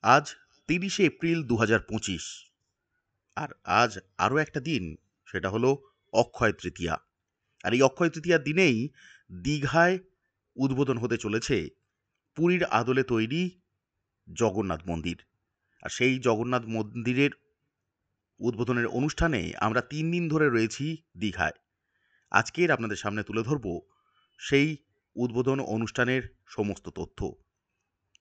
আজ ৩০শে এপ্রিল ২০২৫। আর আজ আরও একটা দিন, সেটা হলো অক্ষয় তৃতীয়া। আর এই অক্ষয় তৃতীয়ার দিনেই দীঘায় উদ্বোধন হতে চলেছে পুরীর আদলে তৈরি জগন্নাথ মন্দির। আর সেই জগন্নাথ মন্দিরের উদ্বোধনের অনুষ্ঠানে আমরা ৩ দিন ধরে রয়েছি দীঘায়। আজকের আপনাদের সামনে তুলে ধরব সেই উদ্বোধন অনুষ্ঠানের সমস্ত তথ্য।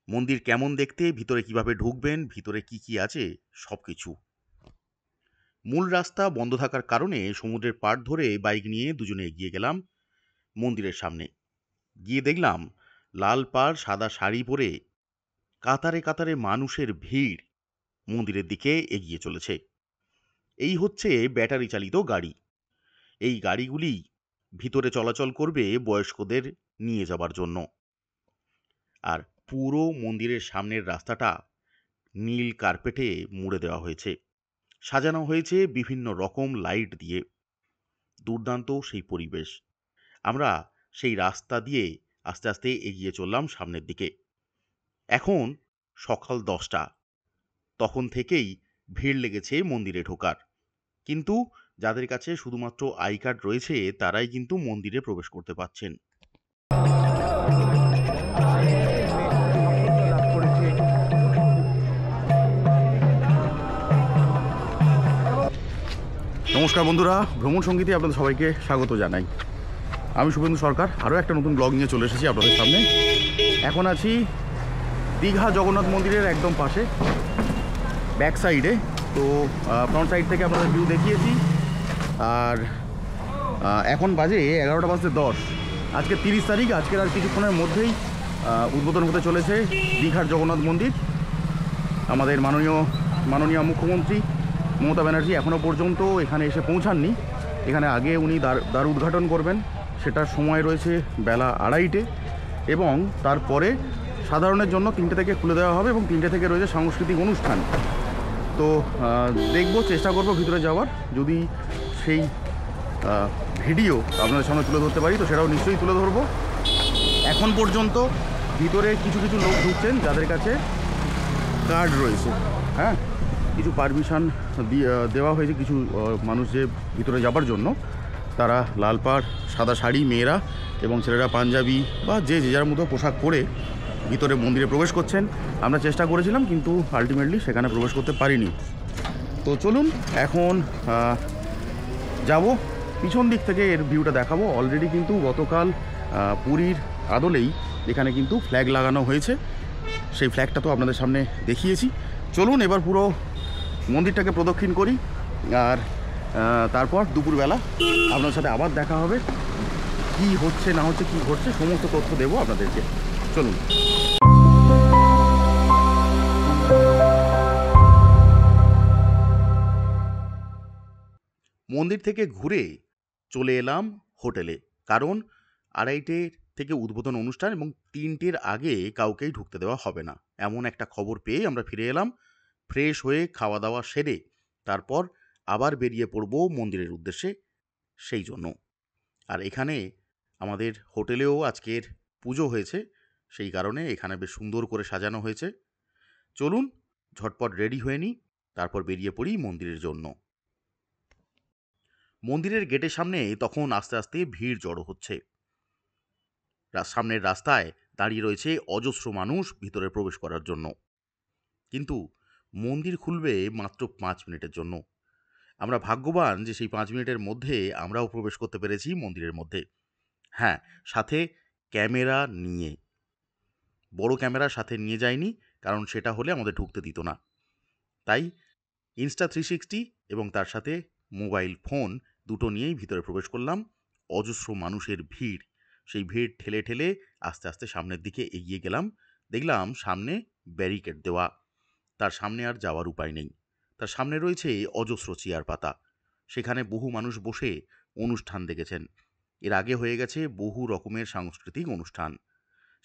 মন্দির কেমন দেখতে, ভিতরে কিভাবে ঢুকবেন, ভিতরে কি কি আছে, সব কিছু। মূল রাস্তা বন্ধ থাকার কারণে সমুদ্রের পাড় ধরে বাইক নিয়ে দুজনে এগিয়ে গেলাম মন্দিরের সামনে। গিয়ে দেখলাম লাল পাড় সাদা শাড়ি পরে কাতারে কাতারে মানুষের ভিড় মন্দিরের দিকে এগিয়ে চলেছে। এই হচ্ছে ব্যাটারি চালিত গাড়ি। এই গাড়িগুলি ভিতরে চলাচল করবে বয়স্কদের নিয়ে যাবার জন্য। আর পুরো মন্দিরের সামনের রাস্তাটা নীল কার্পেটে মুড়ে দেওয়া হয়েছে, সাজানো হয়েছে বিভিন্ন রকম লাইট দিয়ে। দুর্দান্ত সেই পরিবেশ। আমরা সেই রাস্তা দিয়ে আস্তে আস্তে এগিয়ে চললাম সামনের দিকে। এখন সকাল 10টা। তখন থেকেই ভিড় লেগেছে মন্দিরে ঢোকার। কিন্তু যাদের কাছে শুধুমাত্র আই কার্ড রয়েছে তারাই কিন্তু মন্দিরে প্রবেশ করতে পারছেন। নমস্কার বন্ধুরা, ভ্রমণ সঙ্গীতে আপনাদের সবাইকে স্বাগত জানাই। আমি শুভেন্দু সরকার আরও একটা নতুন ব্লগ নিয়ে চলে এসেছি আপনাদের সামনে। এখন আছি দীঘা জগন্নাথ মন্দিরের একদম পাশে, ব্যাক সাইডে। তো ফ্রন্ট সাইড থেকে আপনাদের ভিউ দেখিয়েছি। আর এখন বাজে 11:10। আজকে 30 তারিখ। আজকের আর কিছুক্ষণের মধ্যেই উদ্বোধন হতে চলেছে দীঘার জগন্নাথ মন্দির। আমাদের মাননীয় মুখ্যমন্ত্রী মমতা ব্যানার্জি এখনও পর্যন্ত এখানে এসে পৌঁছাননি। এখানে আগে উনি দ্বার উদ্ঘাটন করবেন, সেটার সময় রয়েছে বেলা 2:30, এবং তারপরে সাধারণের জন্য 3টে থেকে খুলে দেওয়া হবে, এবং 3টে থেকে রয়েছে সাংস্কৃতিক অনুষ্ঠান। তো দেখব, চেষ্টা করব ভিতরে যাওয়ার। যদি সেই ভিডিও আপনাদের সামনে তুলে ধরতে পারি তো সেটাও নিশ্চয়ই তুলে ধরবো। এখন পর্যন্ত ভিতরে কিছু কিছু লোক ঢুকছেন যাদের কাছে কার্ড রয়েছে। হ্যাঁ, কিছু পারমিশন দেওয়া হয়েছে কিছু মানুষ যে ভিতরে যাবার জন্য। তারা লাল পাড় সাদা শাড়ি মেয়েরা, এবং ছেলেরা পাঞ্জাবি বা যে যার মতো পোশাক পরে ভিতরে মন্দিরে প্রবেশ করছেন। আমরা চেষ্টা করেছিলাম কিন্তু আলটিমেটলি সেখানে প্রবেশ করতে পারিনি। তো চলুন এখন যাব, পিছন দিক থেকে এর ভিউটা দেখাবো। অলরেডি কিন্তু গতকাল পুরীর আদলেই এখানে কিন্তু ফ্ল্যাগ লাগানো হয়েছে। সেই ফ্ল্যাগটা তো আপনাদের সামনে দেখিয়েছি। চলুন এবার পুরো মন্দিরটাকে প্রদক্ষিণ করি, আর তারপর দুপুরবেলা আপনার সাথে আবার দেখা হবে। কি হচ্ছে না হচ্ছে, কি ঘটছে, সমস্ত তথ্য দেবো আপনাদেরকে। চলুন। মন্দির থেকে ঘুরে চলে এলাম হোটেলে, কারণ 2:30 থেকে উদ্বোধন অনুষ্ঠান, এবং 3টের আগে কাউকেই ঢুকতে দেওয়া হবে না, এমন একটা খবর পেয়ে আমরা ফিরে এলাম। ফ্রেশ হয়ে খাওয়া দাওয়া সেরে তারপর আবার বেরিয়ে পড়ব মন্দিরের উদ্দেশ্যে সেই জন্য। আর এখানে আমাদের হোটেলেও আজকের পুজো হয়েছে, সেই কারণে এখানে বেশ সুন্দর করে সাজানো হয়েছে। চলুন ঝটপট রেডি হয়ে নিই, তারপর বেরিয়ে পড়ি মন্দিরের জন্য। মন্দিরের গেটের সামনে তখন আস্তে আস্তে ভিড় জড়ো হচ্ছে। সামনের রাস্তায় দাঁড়িয়ে রয়েছে অজস্র মানুষ ভিতরে প্রবেশ করার জন্য। কিন্তু মন্দির খুলবে মাত্র 5 মিনিটের জন্য। আমরা ভাগ্যবান যে সেই 5 মিনিটের মধ্যে আমরাও প্রবেশ করতে পেরেছি মন্দিরের মধ্যে। হ্যাঁ, সাথে ক্যামেরা নিয়ে। বড় ক্যামেরা সাথে নিয়ে যাইনি, কারণ সেটা হলে আমাদের ঢুকতে দিত না। তাই Insta360 এবং তার সাথে মোবাইল ফোন দুটো নিয়েই ভিতরে প্রবেশ করলাম। অজস্র মানুষের ভিড়, সেই ভিড় ঠেলে ঠেলে আস্তে আস্তে সামনের দিকে এগিয়ে গেলাম। দেখলাম সামনে ব্যারিকেড দেওয়া, তার সামনে আর যাওয়ার উপায় নেই। তার সামনে রয়েছে অজস্র চেয়ার পাতা, সেখানে বহু মানুষ বসে অনুষ্ঠান দেখেছেন। এর আগে হয়ে গেছে বহু রকমের সাংস্কৃতিক অনুষ্ঠান।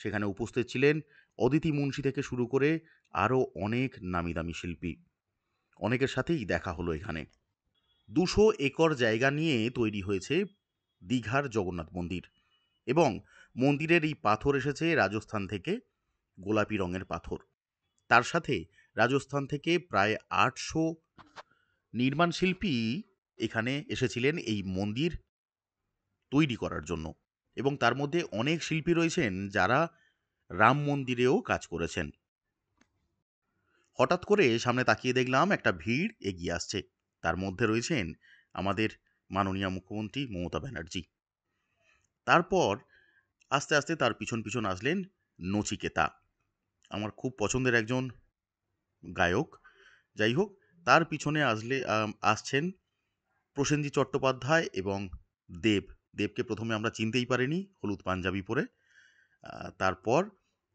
সেখানে উপস্থিত ছিলেন অদিতি মুন্সি থেকে শুরু করে আরও অনেক নামিদামি শিল্পী। অনেকের সাথেই দেখা হলো এখানে। 200 একর জায়গা নিয়ে তৈরি হয়েছে দীঘার জগন্নাথ মন্দির, এবং মন্দিরের এই পাথর এসেছে রাজস্থান থেকে, গোলাপি রঙের পাথর। তার সাথে রাজস্থান থেকে প্রায় 800 নির্মাণ শিল্পী এখানে এসেছিলেন এই মন্দির তৈরি করার জন্য, এবং তার মধ্যে অনেক শিল্পী রয়েছেন যারা রাম মন্দিরেও কাজ করেছেন। হঠাৎ করে সামনে তাকিয়ে দেখলাম একটা ভিড় এগিয়ে আসছে, তার মধ্যে রয়েছেন আমাদের মাননীয় মুখ্যমন্ত্রী মমতা ব্যানার্জি। তারপর আস্তে আস্তে তার পিছন পিছন আসলেন নচিকেতা, আমার খুব পছন্দের একজন গায়ক। যাই হোক, তার পিছনে আসছেন প্রসেনজিৎ চট্টোপাধ্যায় এবং দেবকে প্রথমে আমরা চিনতেই পারিনি হলুদ পাঞ্জাবি পরে। তারপর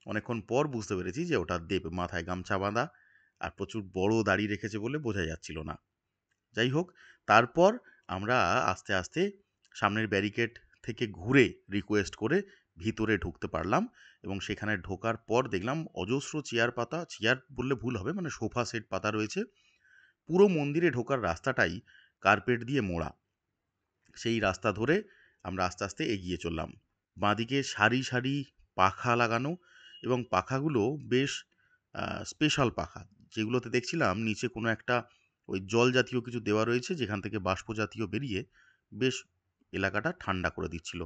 অনেকক্ষণ পর বুঝতে পেরেছি যে ওটা দেব, মাথায় গামছা বাঁধা আর প্রচুর বড় দাড়ি রেখেছে বলে বোঝা যাচ্ছিল না। যাই হোক, তারপর আমরা আস্তে আস্তে সামনের ব্যারিকেড থেকে ঘুরে রিকোয়েস্ট করে ভিতরে ঢুকতে পারলাম, এবং সেখানে ঢোকার পর দেখলাম অজস্র চেয়ার বললে ভুল হবে, মানে সোফা সেট পাতা রয়েছে। পুরো মন্দিরে ঢোকার রাস্তাটাই কার্পেট দিয়ে মোড়া। সেই রাস্তা ধরে আমরা আস্তে আস্তে এগিয়ে চললাম। বাঁদিকে সারি সারি পাখা লাগানো, এবং পাখাগুলো বেশ স্পেশাল পাখা, যেগুলোতে দেখছিলাম নিচে কোনো একটা ওই জল জাতীয় কিছু দেওয়া রয়েছে, যেখান থেকে বাষ্প জাতীয় বেরিয়ে বেশ এলাকাটা ঠান্ডা করে দিচ্ছিল।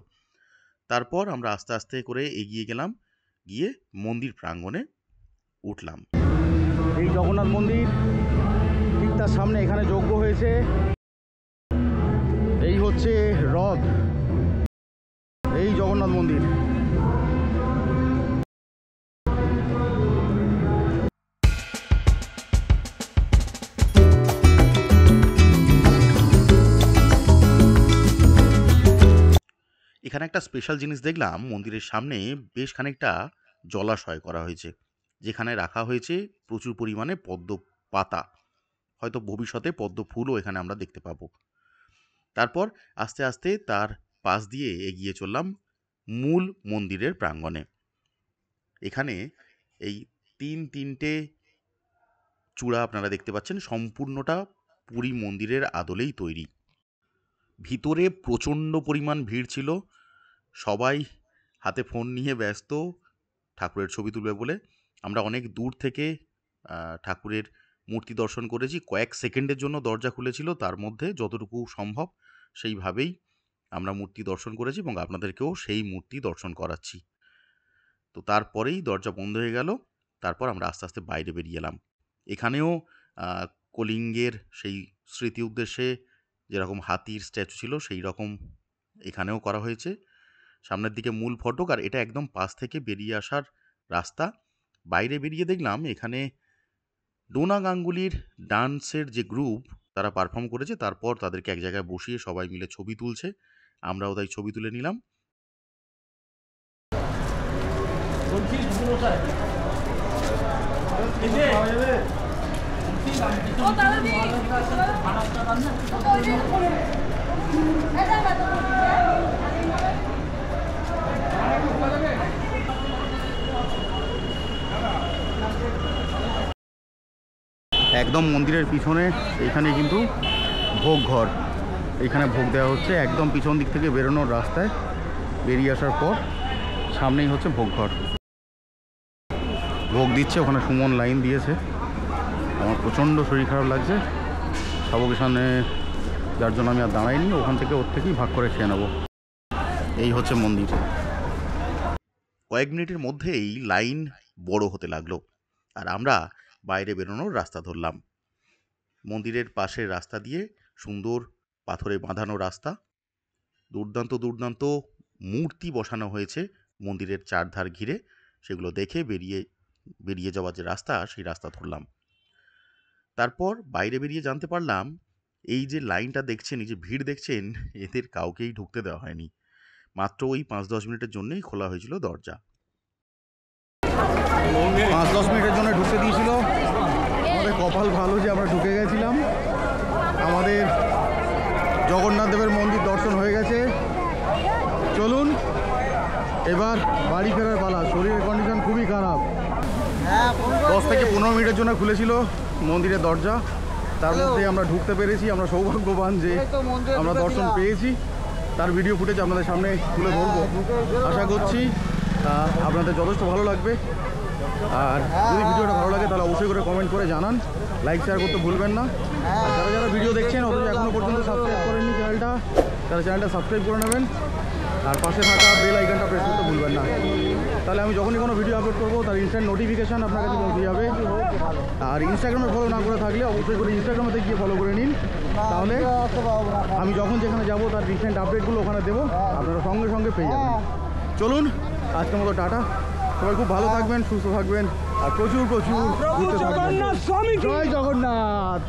তারপর আমরা আস্তে আস্তে করে এগিয়ে গেলাম, গিয়ে মন্দির প্রাঙ্গণে উঠলাম। এই জগন্নাথ মন্দির, ঠিক তার সামনে এখানে যজ্ঞ হয়েছে। এই হচ্ছে হ্রদ, এই জগন্নাথ মন্দির। এখানে একটা স্পেশাল জিনিস দেখলাম, মন্দিরের সামনে বেশ খানিকটা জলাশয় করা হয়েছে, যেখানে রাখা হয়েছে প্রচুর পরিমাণে পদ্ম পাতা। হয়তো ভবিষ্যতে পদ্ম ফুলও এখানে আমরা দেখতে পাবো। তারপর আস্তে আস্তে তার পাশ দিয়ে এগিয়ে চললাম মূল মন্দিরের প্রাঙ্গণে। এখানে এই তিনটে চূড়া আপনারা দেখতে পাচ্ছেন, সম্পূর্ণটা পুরী মন্দিরের আদলেই তৈরি। ভিতরে প্রচণ্ড পরিমাণ ভিড় ছিল, সবাই হাতে ফোন নিয়ে ব্যস্ত ঠাকুরের ছবি তুলবে বলে। আমরা অনেক দূর থেকে ঠাকুরের মূর্তি দর্শন করেছি। কয়েক সেকেন্ডের জন্য দরজা খুলেছিল, তার মধ্যে যতটুকু সম্ভব সেইভাবেই আমরা মূর্তি দর্শন করেছি, এবং আপনাদেরকেও সেই মূর্তি দর্শন করাচ্ছি। তো তারপরেই দরজা বন্ধ হয়ে গেল। তারপর আমরা আস্তে আস্তে বাইরে বেরিয়ে এলাম। এখানেও কলিঙ্গের সেই স্মৃতি উদ্দেশ্যে যেরকম হাতির স্ট্যাচু ছিল, সেই রকম এখানেও করা হয়েছে। সামনের দিকে মূল ফটক, আর এটা একদম পাশ থেকে বেরিয়ে আসার রাস্তা। বাইরে বেরিয়ে দেখলাম এখানে ডোনা গাঙ্গুলির ডান্সের যে গ্রুপ, তারা পারফর্ম করেছে। তারপর তাদেরকে এক জায়গায় বসিয়ে সবাই মিলে ছবি তুলছে, আমরাও তাই ছবি তুলে নিলাম। একদম মন্দিরের পিছনে এখানে কিন্তু ভোগ ঘর, এখানে ভোগ দেওয়া হচ্ছে। একদম পিছন দিক থেকে বেরোনোর রাস্তায় বেরিয়ে আসার পর সামনেই হচ্ছে ভোগ ঘর। ভোগ দিচ্ছে, ওখানে সুমন লাইন দিয়েছে। আমার প্রচণ্ড শরীর খারাপ লাগছে, শাবকের সামনে, যার জন্য আমি আর দাঁড়াইনি। ওখান থেকে ওর থেকেই ভাগ করে খেয়ে নেবো। এই হচ্ছে মন্দির। কয়েক মিনিটের মধ্যেই লাইন বড় হতে লাগলো, আর আমরা বাইরে বেরোনোর রাস্তা ধরলাম। মন্দিরের পাশের রাস্তা দিয়ে সুন্দর পাথরে বাঁধানো রাস্তা, দুর্দান্ত দুর্দান্ত মূর্তি বসানো হয়েছে মন্দিরের চারধার ঘিরে। সেগুলো দেখে বেরিয়ে যাওয়ার যে রাস্তা, সেই রাস্তা ধরলাম। তারপর বাইরে বেরিয়ে জানতে পারলাম এই যে লাইনটা দেখছেন, এই যে ভিড় দেখছেন, এদের কাউকেই ঢুকতে দেওয়া হয়নি। মাত্র ওই 5-10 মিনিটের জন্যই খোলা হয়েছিল দরজা। 5-10 মিনিটের জন্য ঢুকতে দিয়েছিল। আমাদের কপাল ভালো যে আমরা ঢুকে গেছিলাম। আমাদের জগন্নাথ দেবের মন্দির দর্শন হয়ে গেছে। চলুন এবার বাড়ি ফেরার পালা। শরীরের কন্ডিশন খুবই খারাপ। 10 থেকে 15 মিনিটের জন্য খুলেছিল মন্দিরের দরজা, তার মধ্যে আমরা ঢুকতে পেরেছি। আমরা সৌভাগ্যবান যে আমরা দর্শন পেয়েছি। তার ভিডিও ফুটেজ আপনাদের সামনে তুলে ধরবো। আশা করছি আপনাদের যথেষ্ট ভালো লাগবে। আর যদি ভিডিওটা ভালো লাগে তাহলে অবশ্যই করে কমেন্ট করে জানান, লাইক শেয়ার করতে ভুলবেন না। আর যারা যারা ভিডিও দেখছেন অথচ এখনও পর্যন্ত সাবস্ক্রাইব করেননি চ্যানেলটা, তারা চ্যানেলটা সাবস্ক্রাইব করে নেবেন আর পাশে থাকা বেল আইকনটা প্রেস করতে ভুলবেন না। তাহলে আমি যখনই কোনো ভিডিও আপলোড করবো তার ইনস্ট্যান্ট নোটিফিকেশান আপনার কাছে পৌঁছে যাবে। আর ইনস্টাগ্রামে ফলো না করে থাকলে অবশ্যই করে ইনস্টাগ্রামেতে গিয়ে ফলো করে নিন, তাহলে আমি যখন যেখানে যাবো তার রিসেন্ট আপডেটগুলো ওখানে দেবো, আপনারা সঙ্গে সঙ্গে পেয়ে যাবেন। চলুন আজকের মতো টাটা, সবাই খুব ভালো থাকবেন, সুস্থ থাকবেন আর প্রচুর প্রচুর ঘুরতে থাকবেন। জয় জগন্নাথ।